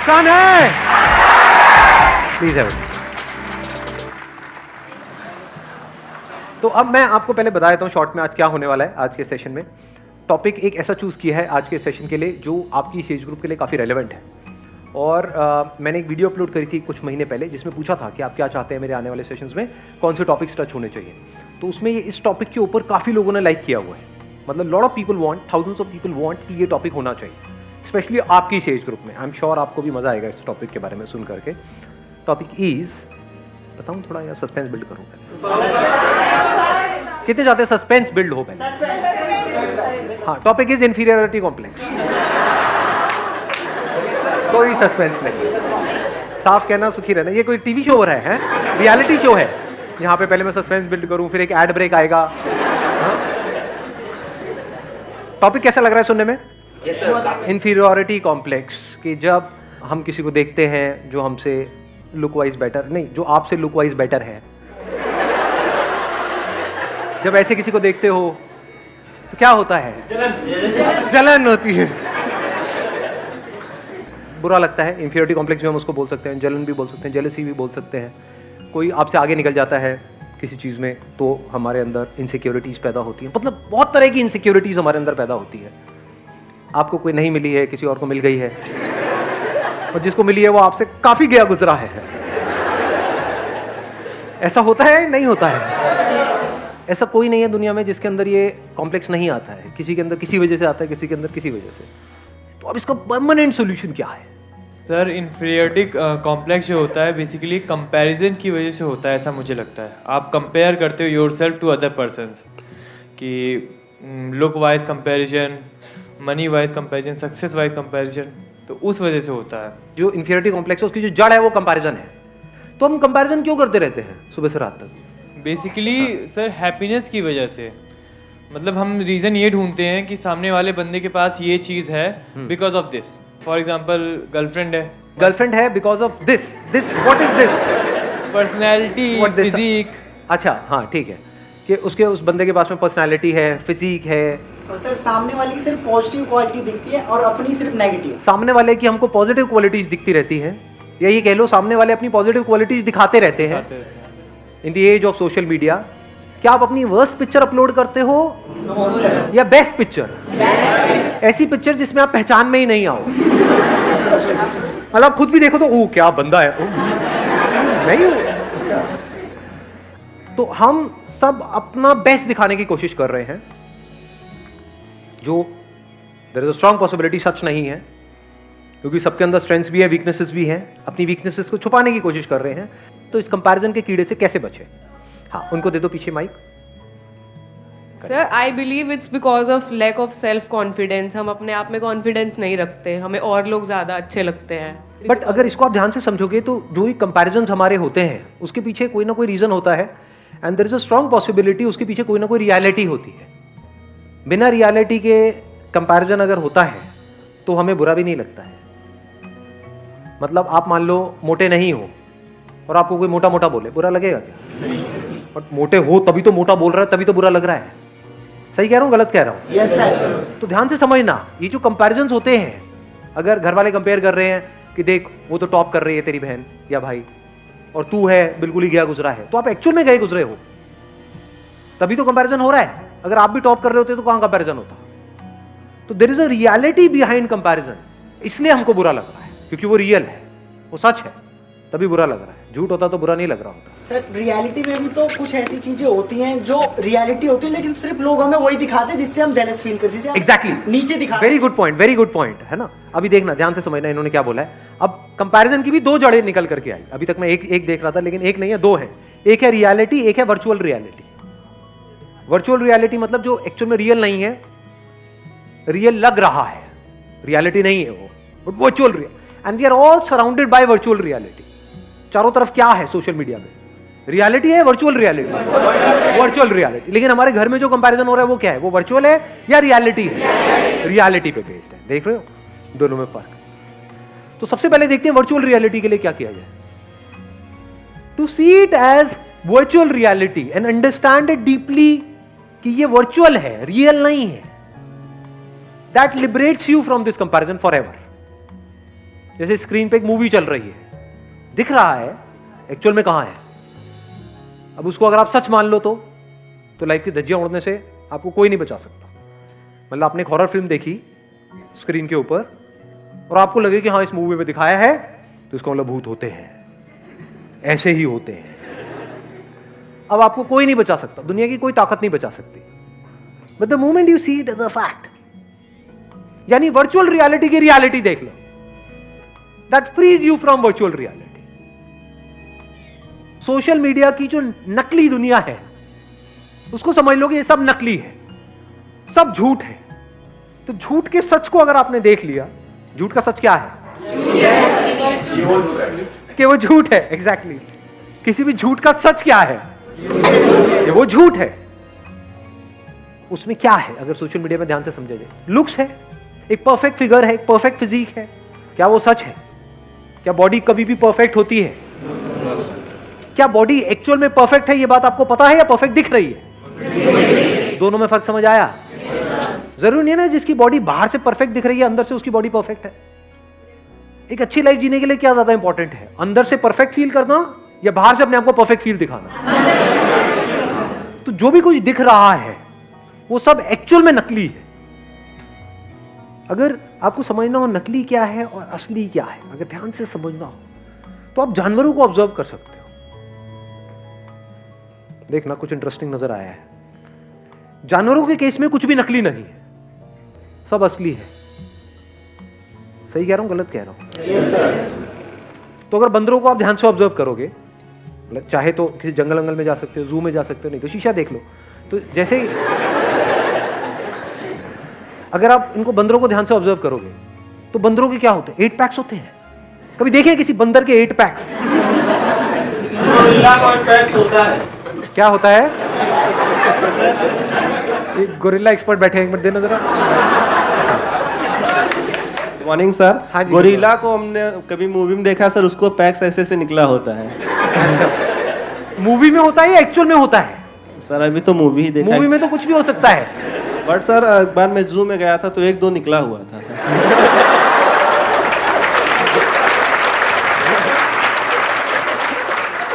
सन है। प्लीज है। तो अब मैं आपको पहले बता देता हूँ शॉर्ट में आज क्या होने वाला है। आज के सेशन में टॉपिक एक ऐसा चूज किया है आज के सेशन के लिए जो आपकी इस एज ग्रुप के लिए काफ़ी रेलेवेंट है। और मैंने एक वीडियो अपलोड करी थी कुछ महीने पहले जिसमें पूछा था कि आप क्या चाहते हैं मेरे आने वाले सेशंस में, कौन से टॉपिक्स टच होने चाहिए। तो उसमें ये इस टॉपिक के ऊपर काफ़ी लोगों ने लाइक किया हुआ है। मतलब lot of people want, thousands of people want कि ये टॉपिक होना चाहिए, स्पेशली आपकी इस एज ग्रुप में। आई एम श्योर आपको भी मजा आएगा इस टॉपिक के बारे में सुन करके। टॉपिक इज, बताऊं थोड़ा या सस्पेंस बिल्ड करूं? कितने चाहते हैं सस्पेंस बिल्ड हो पहले? हाँ, टॉपिक इज इंफीरियरिटी कॉम्प्लेक्स। कोई सस्पेंस नहीं, साफ कहना सुखी रहना। ये कोई टीवी शो हो रहा है, रियलिटी शो है यहाँ पे पहले मैं सस्पेंस बिल्ड करूं फिर एक एड ब्रेक आएगा। टॉपिक कैसा लग रहा है सुनने में? इंफीरियरिटी कॉम्प्लेक्स, कि जब हम किसी को देखते हैं जो हमसे लुक वाइज बेटर, नहीं जो आपसे लुक वाइज बेटर है, जब ऐसे किसी को देखते हो तो क्या होता है? जलन होती है, बुरा लगता है। इंफीरियरिटी कॉम्प्लेक्स भी हम उसको बोल सकते हैं, जलन भी बोल सकते हैं, जेलसी भी बोल सकते हैं। कोई आपसे आगे निकल जाता है किसी चीज़ में तो हमारे अंदर इनसिक्योरिटीज़ पैदा होती हैं। मतलब बहुत तरह की इनसिक्योरिटीज़ हमारे अंदर पैदा होती है। आपको कोई नहीं मिली है, किसी और को मिल गई है, और जिसको मिली है वो आपसे काफ़ी गया गुजरा है। ऐसा होता है नहीं होता है? ऐसा कोई नहीं है दुनिया में जिसके अंदर ये कॉम्प्लेक्स नहीं आता है। किसी के अंदर किसी वजह से आता है, किसी के अंदर किसी वजह से। तो अब इसका परमानेंट सोल्यूशन क्या है? सर, इन्फीरियरिटी कॉम्प्लेक्स जो होता है बेसिकली कंपैरिजन की वजह से होता है, ऐसा मुझे लगता है। आप कंपेयर करते हो योरसेल्फ टू अदर पर्सन्स, कि look wise comparison, money wise comparison, success wise comparison, तो उस वजह से होता है। जो इन्फीरियरिटी कॉम्प्लेक्स है उसकी जो जड़ है वो कंपैरिजन है। तो हम कंपैरिजन क्यों करते रहते हैं सुबह से रात तक? बेसिकली सर हैप्पीनेस की वजह से। मतलब हम रीज़न ये ढूंढते हैं कि सामने वाले बंदे के पास ये चीज़ है because of this. For example girlfriend है because of this what is this? Personality, physique. अच्छा हाँ ठीक है, कि उसके उस बंदे के पास में पर्सनैलिटी है, फिजिक है। और सर सामने वाले की सिर्फ पॉजिटिव क्वालिटी दिखती है और अपनी सिर्फ नेगेटिव। सामने वाले की हमको पॉजिटिव क्वालिटीज दिखती रहती हैं, या ये कह लो सामने वाले अपनी पॉजिटिव क्वालिटीज दिखाते रहते हैं। In the age of social media, क्या आप अपनी वर्स्ट पिक्चर अपलोड करते हो या बेस्ट पिक्चर? ऐसी पिक्चर जिसमें आप पहचान में ही नहीं आओ। मतलब खुद भी देखो तो ओ क्या बंदा है, नहीं हो। तो हम सब अपना बेस्ट दिखाने की कोशिश कर रहे हैं, जो there is a strong possibility सच नहीं है, क्योंकि सबके अंदर स्ट्रेंथ्स भी है, वीकनेसेस भी हैं। अपनी वीकनेसेस को छुपाने की कोशिश कर रहे हैं। तो इस कंपैरिजन के कीड़े से कैसे बचे? हाँ, उनको दे दो पीछे mike. Sir, I believe it's because of lack of self confidence. हम अपने आप में कॉन्फिडेंस नहीं रखते, हमें और लोग ज़्यादा अच्छे लगते हैं। बट अगर इसको आप ध्यान से समझोगे तो जो भी कंपैरिजन हमारे होते हैं उसके पीछे कोई ना कोई रीजन होता है, and there is a strong possibility उसके पीछे कोई ना कोई रियलिटी होती है। बिना रियलिटी के कंपैरिजन अगर होता है तो हमें बुरा भी नहीं लगता है। मतलब आप मान लो मोटे नहीं हो और आपको कोई मोटा मोटा बोले, बुरा लगेगा क्या? और मोटे हो तभी तो मोटा बोल रहा है, तभी तो बुरा लग रहा है। सही कह रहा हूँ गलत कह रहा हूँ? Yes sir. तो ध्यान से समझना, ये जो कंपैरिजंस होते हैं, अगर घर वाले कंपेयर कर रहे हैं कि देख वो तो टॉप कर रही है तेरी बहन या भाई, और तू है बिल्कुल ही गया गुजरा है, तो आप एक्चुअल में गए गुजरे हो, तभी तो कंपैरिजन हो रहा है। अगर आप भी टॉप कर रहे होते तो कहां कंपैरिजन होता? तो there is a reality behind comparison, इसलिए हमको बुरा लग रहा है, क्योंकि वो रियल है, वो सच है, तभी बुरा लग रहा है। झूठ होता तो बुरा नहीं लग रहा होता। सर रियलिटी में भी तो कुछ ऐसी चीजें होती हैं जो रियलिटी होती है, लेकिन सिर्फ लोग हमें वही दिखाते हैं जिससे हम जेलस फील करते हैं। एग्जैक्टली, नीचे दिखा। वेरी गुड पॉइंट है ना। अभी देखना, ध्यान से समझना इन्होंने क्या बोला है। अब कंपैरिजन की भी दो जड़ें निकल करके आई। अभी तक मैं एक देख रहा था, लेकिन एक नहीं है, दो है। एक है रियलिटी, एक है वर्चुअल रियलिटी। वर्चुअल रियलिटी मतलब जो एक्चुअल में रियल नहीं है, रियल लग रहा है, रियलिटी नहीं है वो, but virtual real. And we are all surrounded by virtual reality. चारों तरफ क्या है सोशल मीडिया में? रियलिटी है, वर्चुअल रियलिटी, वर्चुअल रियलिटी। लेकिन हमारे घर में जो कंपैरिजन हो रहा है वो क्या है? वो वर्चुअल है या रियलिटी है? रियलिटी पे बेस्ड है। देख रहे हो दोनों में फर्क? तो सबसे पहले देखते हैं वर्चुअल रियलिटी के लिए क्या किया जाए। To see it as virtual reality and understand it deeply कि ये वर्चुअल है, रियल नहीं है, that liberates you from this comparison forever. जैसे स्क्रीन पे एक मूवी चल रही है, दिख रहा है, एक्चुअल में कहां है। अब उसको अगर आप सच मान लो तो लाइफ की धज्जियां उड़ने से आपको कोई नहीं बचा सकता। मतलब आपने एक हॉरर फिल्म देखी स्क्रीन के ऊपर और आपको लगे कि हाँ इस मूवी में दिखाया है, तो इसका मतलब भूत होते हैं, ऐसे ही होते हैं। अब आपको कोई नहीं बचा सकता, दुनिया की कोई ताकत नहीं बचा सकती। But the moment you see it as a fact, यानी वर्चुअल रियलिटी की रियलिटी देख लो, that frees you from virtual reality. Social media की जो नकली दुनिया है उसको समझ लो कि ये सब नकली है, सब झूठ है। तो झूठ के सच को अगर आपने देख लिया, झूठ का सच क्या है? कि वो झूठ है। एग्जैक्टली किसी भी झूठ का सच क्या है? कि वो झूठ है। उसमें क्या है अगर सोशल मीडिया में ध्यान से समझा जाए? लुक्स है, एक परफेक्ट फिगर है, एक परफेक्ट फिजिक है। क्या वो सच है? क्या बॉडी कभी भी परफेक्ट होती है? क्या बॉडी एक्चुअल में परफेक्ट है, ये बात आपको पता है, या परफेक्ट दिख रही है? दोनों में फर्क समझ आया? जरूरी नहीं है ना जिसकी बॉडी बाहर से परफेक्ट दिख रही है अंदर से उसकी बॉडी परफेक्ट है। एक अच्छी लाइफ जीने के लिए क्या ज्यादा इंपॉर्टेंट है, अंदर से परफेक्ट फील करना या बाहर से अपने आप को परफेक्ट फील दिखाना? तो जो भी कुछ दिख रहा है वो सब एक्चुअल में नकली है। अगर आपको समझना हो नकली क्या है और असली क्या है, अगर ध्यान से समझना हो तो आप जानवरों को ऑब्जर्व कर सकते हो। देखना कुछ इंटरेस्टिंग नजर आया है। जानवरों के केस में कुछ भी नकली नहीं है, सब असली है। सही कह रहा हूं, गलत कह रहा हूं? Yes sir. तो अगर बंदरों को आप ध्यान से ऑब्जर्व करोगे, चाहे तो किसी जंगल वंगल में जा सकते हो, जू में जा सकते हो, नहीं तो शीशा देख लो। तो जैसे ही अगर आप इनको बंदरों को ध्यान से ऑब्जर्व करोगे तो बंदरों के क्या होते हैं? 8 पैक्स होते हैं। कभी देखे किसी बंदर के 8 पैक्स? होता है। क्या होता है? एक गोरिल्ला एक्सपर्ट बैठे हैं, एक मिनट देना जरा। Morning sir. हाँ जी। गोरिल्ला को हमने कभी मूवी में देखा सर, उसको पैक्स ऐसे से निकला होता है। मूवी में होता है या एक्चुअल में होता है? सर अभी तो मूवी ही देखा। मूवी में तो कुछ भी हो सकता है। बट सर एक बार मैं जू में गया था तो 1-2 निकला हुआ था सर।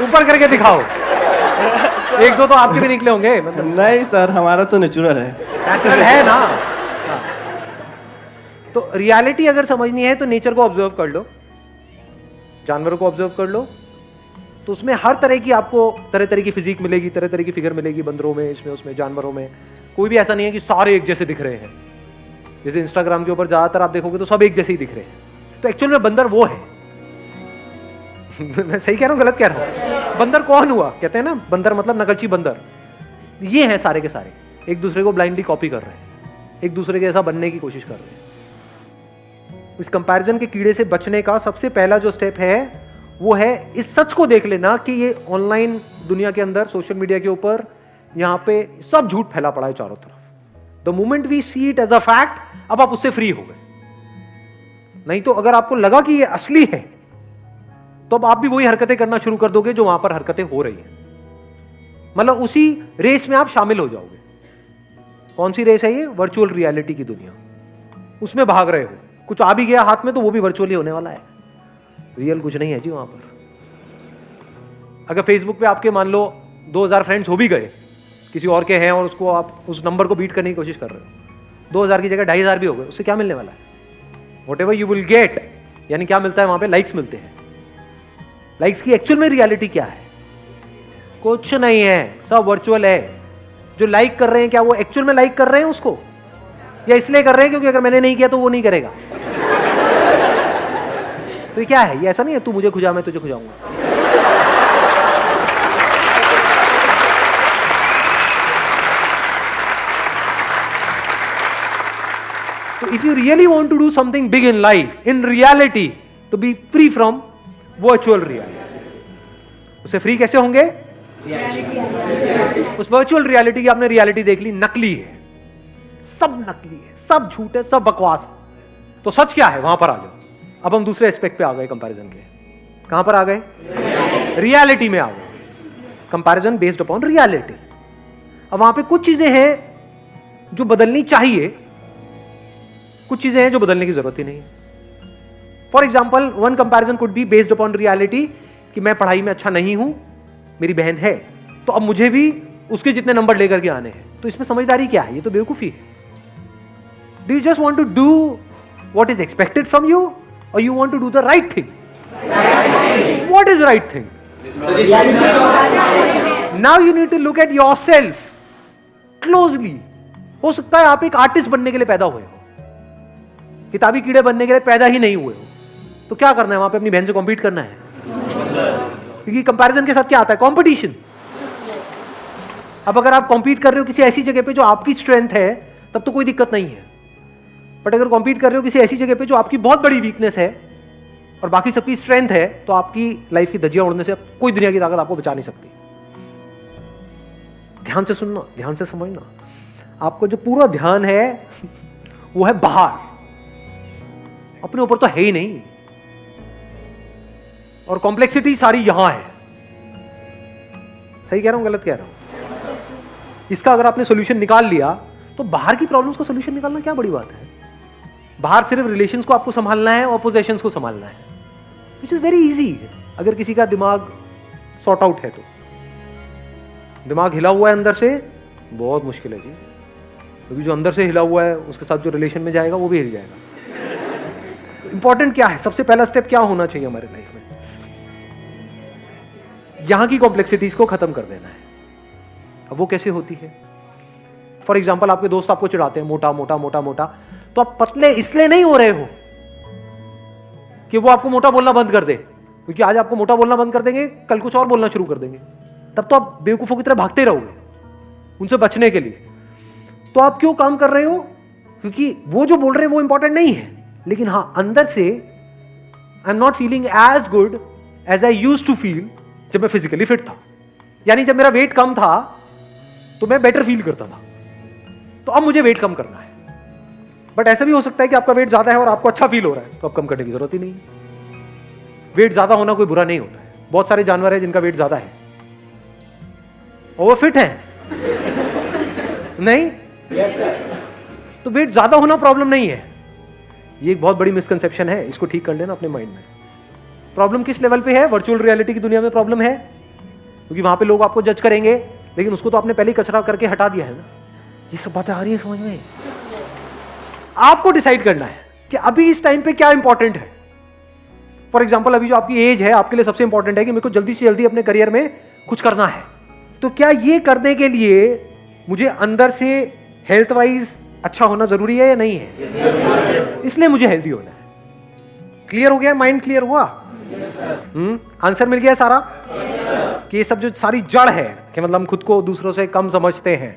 ऊपर करके दिखाओ। 1-2 तो आपके भी निकले होंगे। मतलब नहीं सर, हमारा तो नेचुरल है। नेचुरल है ना। तो रियलिटी अगर समझनी है तो नेचर को ऑब्जर्व कर लो, जानवरों को ऑब्जर्व कर लो, तो उसमें हर तरह की आपको तरह तरह की फिजिक मिलेगी, तरह तरह की फिगर मिलेगी। बंदरों में, इसमें, उसमें, जानवरों में कोई भी ऐसा नहीं है कि सारे एक जैसे दिख रहे हैं। जैसे इंस्टाग्राम के ऊपर ज्यादातर आप देखोगे तो सब एक जैसे ही दिख रहे हैं। तो एक्चुअल में बंदर वो है। मैं सही कह रहा हूँ, गलत कह रहा हूँ? बंदर कौन हुआ? कहते हैं ना बंदर मतलब नकलची बंदर। ये हैं सारे के सारे, एक दूसरे को ब्लाइंडली कॉपी कर रहे हैं, एक दूसरे के ऐसा बनने की कोशिश कर रहे हैं। इस कंपैरिजन के कीड़े से बचने का सबसे पहला जो स्टेप है वो है इस सच को देख लेना कि ये ऑनलाइन दुनिया के अंदर, सोशल मीडिया के ऊपर, यहाँ पे सब झूठ फैला पड़ा है चारों तरफ। The moment we see it as a fact, अब आप उससे फ्री हो गए। नहीं तो अगर आपको लगा कि ये असली है तो अब आप भी वही हरकतें करना शुरू कर दोगे जो वहां पर हरकतें हो रही हैं। मतलब उसी रेस में आप शामिल हो जाओगे। कौन सी रेस है ये? वर्चुअल रियलिटी की दुनिया। उसमें भाग रहे हो, कुछ आ भी गया हाथ में तो वो भी वर्चुअली होने वाला है, रियल कुछ नहीं है जी वहां पर। अगर फेसबुक पे आपके मान लो 2000 फ्रेंड्स हो भी गए, किसी और के हैं, और उसको आप उस नंबर को बीट करने की कोशिश कर रहे हो, 2000 की जगह 2500 भी हो गए, उससे क्या मिलने वाला है? व्हाटएवर यू विल गेट, यानी क्या मिलता है वहां पे? लाइक्स मिलते हैं। लाइक्स की एक्चुअल में रियलिटी क्या है? कुछ नहीं है, सब वर्चुअल है। जो लाइक कर रहे हैं क्या वो एक्चुअल में लाइक कर रहे हैं उसको, या इसलिए कर रहे हैं क्योंकि अगर मैंने नहीं किया तो वो नहीं करेगा? तो ये क्या है? ये ऐसा नहीं है तू मुझे खुजा मैं तुझे खुजाऊंगा। So if you really want to do something big in life, in reality, to be free from virtual reality, उससे फ्री कैसे होंगे? उस वर्चुअल रियलिटी की आपने रियलिटी देख ली, नकली है, सब नकली है, सब झूठ है, सब बकवास है। तो सच क्या है? वहां पर आ जाओ। अब हम दूसरे एस्पेक्ट पे आ गए कंपैरिजन के। कहां पर आ गए? रियलिटी में आ गए। Comparison based upon reality. अब वहां पे कुछ चीजें हैं जो बदलनी चाहिए, कुछ चीजें हैं जो बदलने की जरूरत ही नहीं है। For example one comparison could be based upon reality कि मैं पढ़ाई में अच्छा नहीं हूं, मेरी बहन है, तो अब मुझे भी उसके जितने नंबर लेकर के आने हैं। तो इसमें समझदारी क्या है? ये तो बेवकूफी है। Do you just want to do what is expected from you और you want to do the right thing? What is right thing? Now you need to look at yourself closely. हो सकता है आप एक आर्टिस्ट बनने के लिए पैदा हुए हो, किताबी कीड़े बनने के लिए पैदा ही नहीं हुए हो, तो क्या करना है? वहां पे अपनी बहन से कॉम्पीट करना है, क्योंकि कंपैरिजन के साथ क्या आता है? कंपटीशन। अब अगर आप कॉम्पीट कर रहे हो किसी ऐसी जगह पे जो आपकी स्ट्रेंथ है, तब तो कोई दिक्कत नहीं है। बट अगर कॉम्पीट कर रहे हो किसी ऐसी जगह पे जो आपकी बहुत बड़ी वीकनेस है और बाकी सबकी स्ट्रेंथ है, तो आपकी लाइफ की धज्जियां उड़ने से कोई दुनिया की ताकत आपको बचा नहीं सकती। ध्यान से सुनना, ध्यान से समझना। आपको जो पूरा ध्यान है वो है बाहर, अपने ऊपर तो है ही नहीं, और कॉम्प्लेक्सिटी सारी यहां है। सही कह रहा हूं, गलत कह रहा हूं? इसका अगर आपने सॉल्यूशन निकाल लिया तो बाहर की प्रॉब्लम्स का सॉल्यूशन निकालना क्या बड़ी बात है? बाहर सिर्फ रिलेशंस को आपको संभालना है और पोजेशंस को संभालना है, विच इज वेरी इजी अगर किसी का दिमाग सॉर्ट आउट है तो। दिमाग हिला हुआ है अंदर से, बहुत मुश्किल है जी, क्योंकि जो अंदर से हिला हुआ है उसके साथ जो रिलेशन में जाएगा वो भी हिल जाएगा। इंपॉर्टेंट क्या है? सबसे पहला स्टेप क्या होना चाहिए हमारे लाइफ में? यहां की कॉम्प्लेक्सिटीज को खत्म कर देना है। अब वो कैसे होती है? फॉर एग्जाम्पल आपके दोस्त आपको चिढ़ाते हैं, मोटा मोटा मोटा मोटा, तो आप पतले इसलिए नहीं हो रहे हो कि वो आपको मोटा बोलना बंद कर दे, क्योंकि आज आपको मोटा बोलना बंद कर देंगे, कल कुछ और बोलना शुरू कर देंगे, तब तो आप बेवकूफों की तरह भागते रहोगे उनसे बचने के लिए। तो आप क्यों काम कर रहे हो? क्योंकि वो जो बोल रहे हैं वो इंपॉर्टेंट नहीं है, लेकिन हां अंदर से I am not feeling as good as I used to feel जब मैं फिजिकली फिट था। यानी जब मेरा वेट कम था तो मैं बेटर फील करता था, तो अब मुझे वेट कम करना है। बट ऐसा भी हो सकता है कि आपका वेट ज्यादा है और आपको अच्छा फील हो रहा है, तो अब कम करने की जरूरत ही नहीं है। वेट ज्यादा होना कोई बुरा नहीं होता है। बहुत सारे जानवर हैं जिनका वेट ज्यादा है और वो फिट है नहीं, तो वेट ज्यादा होना प्रॉब्लम नहीं है। ये एक बहुत बड़ी मिसकंसेप्शन है, इसको ठीक कर लेना अपने माइंड में। प्रॉब्लम किस लेवल पे है? वर्चुअल रियलिटी की दुनिया में प्रॉब्लम है, क्योंकि वहां पे लोग आपको जज करेंगे, लेकिन उसको तो आपने पहले ही कचरा करके हटा दिया है ना। ये सब बातें आ रही है समझ में? आपको डिसाइड करना है कि अभी इस टाइम पे क्या इंपॉर्टेंट है। फॉर एग्जाम्पल अभी जो आपकी एज है, आपके लिए सबसे इंपॉर्टेंट है कि मेरे को जल्दी से जल्दी अपने करियर में कुछ करना है। तो क्या ये करने के लिए मुझे अंदर से हेल्थ वाइज अच्छा होना जरूरी है या नहीं है? इसलिए मुझे हेल्दी होना है। क्लियर हो गया? माइंड क्लियर हुआ? आंसर मिल गया सारा? कि ये सब जो सारी जड़ है कि मतलब हम खुद को दूसरों से कम समझते हैं,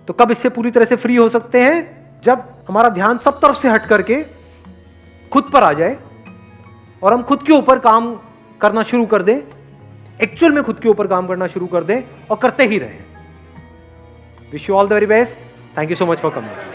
तो कब इससे पूरी तरह से फ्री हो सकते हैं? जब हमारा ध्यान सब तरफ से हट करके खुद पर आ जाए और हम खुद के ऊपर काम करना शुरू कर दें, एक्चुअल में खुद के ऊपर काम करना शुरू कर दें और करते ही रहें। Wish you all the very best. Thank you so much for coming.